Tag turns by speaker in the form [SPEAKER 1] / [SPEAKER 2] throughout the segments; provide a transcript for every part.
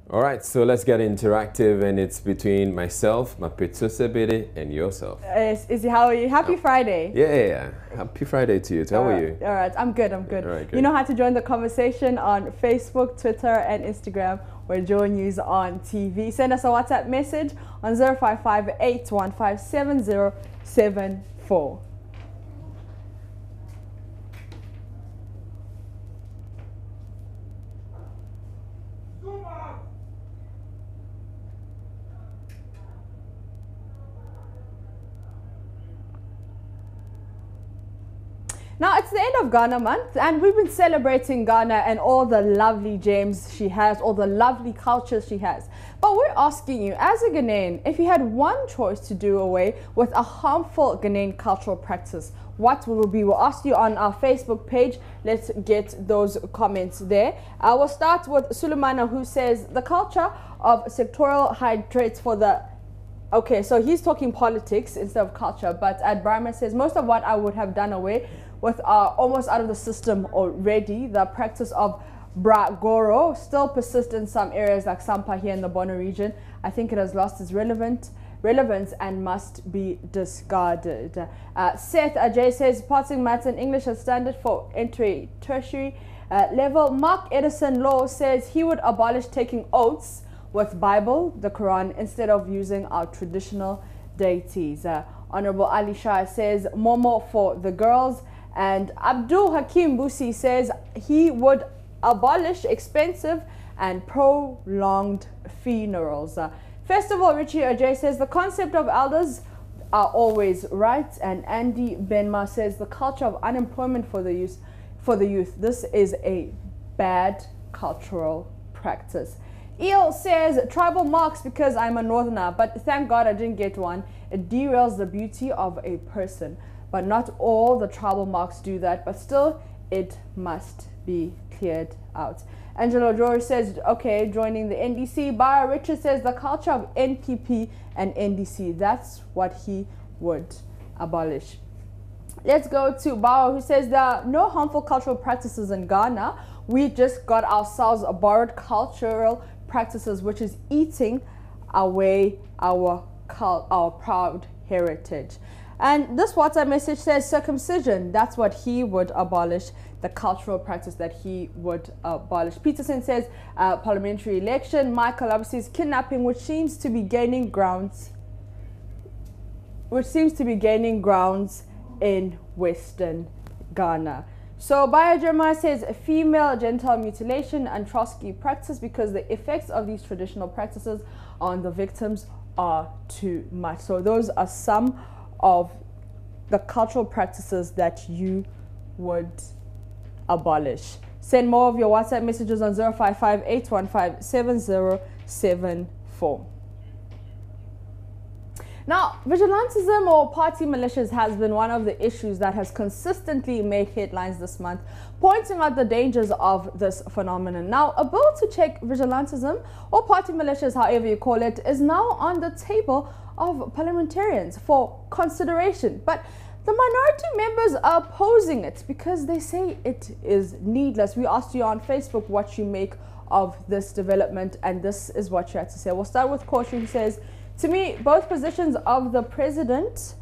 [SPEAKER 1] All right, so let's get interactive, and it's between myself, Mapitso Sebede, and yourself.
[SPEAKER 2] How are you? Happy Friday.
[SPEAKER 1] Yeah. Happy Friday to you. How are you?
[SPEAKER 2] All right, I'm good. All right, you know how to join the conversation on Facebook, Twitter, and Instagram. We're Joy News on TV. Send us a WhatsApp message on 055-815-7074. Now, it's the end of Ghana month, and we've been celebrating Ghana and all the lovely gems she has, all the lovely cultures she has. But we're asking you, as a Ghanaian, if you had one choice to do away with a harmful Ghanaian cultural practice, what would it be? We'll ask you on our Facebook page. Let's get those comments there. We'll start with Sulemana, who says the culture of sectorial hydrates for the... Okay, so he's talking politics instead of culture, but Adbrahma says most of what I would have done away with are almost out of the system already. The practice of Bragoro still persists in some areas like Sampa here in the Bono region. I think it has lost its relevance and must be discarded. Seth Ajay says passing maths and English as standard for entry tertiary level. Mark Edison Law says he would abolish taking oaths with Bible, the Quran, instead of using our traditional deities. Honorable Ali Shah says Momo for the girls. And Abdul Hakim Busi says he would abolish expensive and prolonged funerals. Festival Richie Ajay says the concept of elders are always right. And Andy Benma says the culture of unemployment for the youth. This is a bad cultural practice. Eel says tribal marks because I'm a northerner, but thank God I didn't get one. It derails the beauty of a person. But not all the tribal marks do that, but still it must be cleared out. Angelo George says, okay, joining the NDC. Bara Richard says the culture of NPP and NDC, that's what he would abolish. Let's go to Bao, who says there are no harmful cultural practices in Ghana. We just got ourselves a borrowed cultural practices, which is eating away our proud heritage. And this WhatsApp message says circumcision, that's what he would abolish, the cultural practice that he would abolish. Peterson says parliamentary election. Michael Abu says kidnapping, which seems to be gaining grounds in Western Ghana. So Baya Jeremiah says female genital mutilation and Trotsky practice because the effects of these traditional practices on the victims are too much. So those are some of the cultural practices that you would abolish. Send more of your WhatsApp messages on 055-815-7074. Now, vigilantism or party militias has been one of the issues that has consistently made headlines this month, pointing out the dangers of this phenomenon. Now, a bill to check vigilantism or party militias, however you call it, is now on the table of parliamentarians for consideration. But the minority members are opposing it because they say it is needless. We asked you on Facebook what you make of this development, and this is what you had to say. We'll start with Koshi, who says, to me, both positions of the president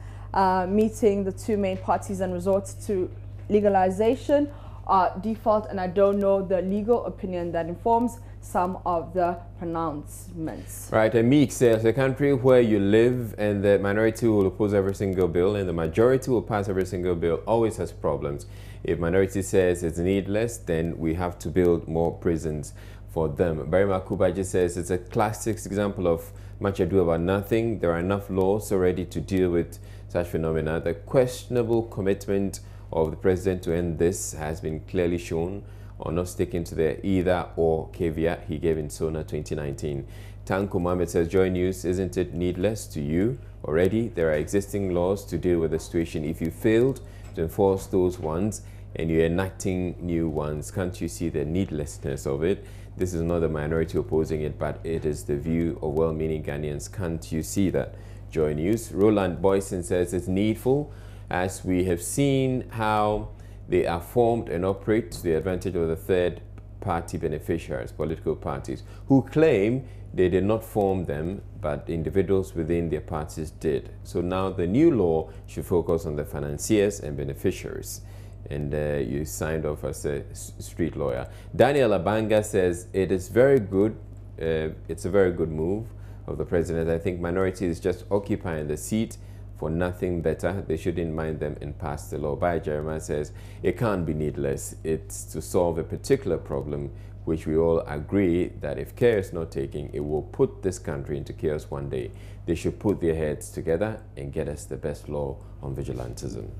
[SPEAKER 2] meeting the two main parties and resorts to legalization are default, and I don't know the legal opinion that informs some of the pronouncements.
[SPEAKER 1] Right, and Meek says a country where you live and the minority will oppose every single bill and the majority will pass every single bill always has problems. If minority says it's needless, then we have to build more prisons for them. Barry Makubaji says it's a classic example of much ado about nothing. There are enough laws already to deal with such phenomena. The questionable commitment of the president to end this has been clearly shown on not sticking to the either or caveat he gave in SONA 2019. Tanko Mohammed says, Joy News, isn't it needless to you? Already, there are existing laws to deal with the situation. If you failed to enforce those ones and you're enacting new ones, can't you see the needlessness of it? This is not the minority opposing it, but it is the view of well-meaning Ghanaians. Can't you see that? Joy News. Roland Boyson says it's needful, as we have seen how they are formed and operate to the advantage of the third party beneficiaries, political parties, who claim they did not form them, but individuals within their parties did. So now the new law should focus on the financiers and beneficiaries. And you signed off as a street lawyer. Daniel Abanga says it is very good. It's a very good move of the president. I think minorities just occupying the seat for nothing better. They shouldn't mind them and pass the law. By Jeremiah says it can't be needless. It's to solve a particular problem, which we all agree that if care is not taken, it will put this country into chaos one day. They should put their heads together and get us the best law on vigilantism.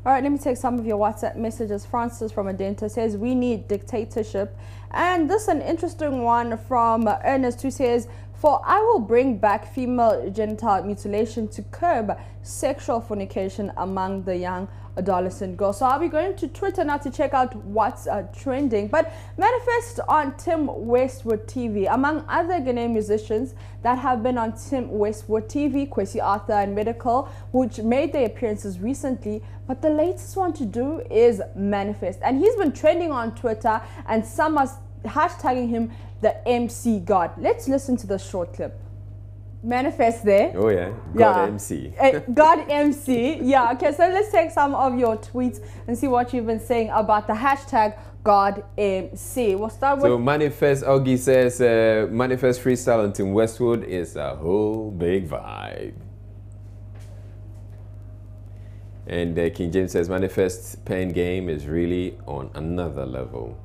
[SPEAKER 2] All right, let me take some of your WhatsApp messages. Francis from Adenta says, we need dictatorship. And this is an interesting one from Ernest, who says, for I will bring back female genital mutilation to curb sexual fornication among the young adolescent girls. So I'll be going to Twitter now to check out what's trending. But manifest on Tim Westwood TV. Among other Ghanaian musicians that have been on Tim Westwood TV, Kwesi Arthur and Medical, which made their appearances recently. But the latest one to do is Manifest. And he's been trending on Twitter, and some are hashtagging him the MC God. Let's listen to the short clip. Manifest there.
[SPEAKER 1] Oh yeah, God MC.
[SPEAKER 2] God MC. Yeah, okay, so let's take some of your tweets and see what you've been saying about the hashtag God MC. We'll start with...
[SPEAKER 1] So Manifest, Augie says, Manifest freestyle on Tim Westwood is a whole big vibe. And King James says, Manifest pen game is really on another level.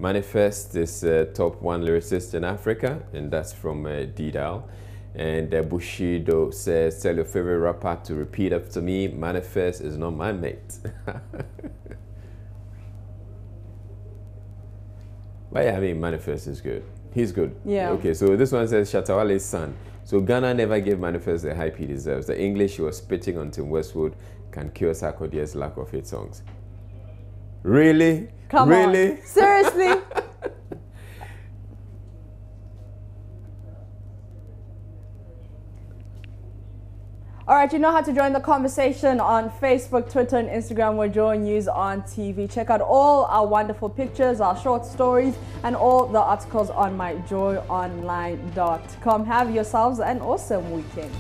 [SPEAKER 1] Manifest is top 1 lyricist in Africa, and that's from Didal. And Bushido says, tell your favorite rapper to repeat after me, Manifest is not my mate. But yeah, I mean, Manifest is good. He's good.
[SPEAKER 2] Yeah.
[SPEAKER 1] Okay, so this one says, Shatawale's son. So Ghana never gave Manifest the hype he deserves. The English he was spitting on Tim Westwood can cure Sarkodie's lack of hit songs. Really?
[SPEAKER 2] Come
[SPEAKER 1] really?
[SPEAKER 2] on. Seriously? All right, you know how to join the conversation on Facebook, Twitter, and Instagram. We're Joy News on TV. Check out all our wonderful pictures, our short stories, and all the articles on myjoyonline.com. Have yourselves an awesome weekend.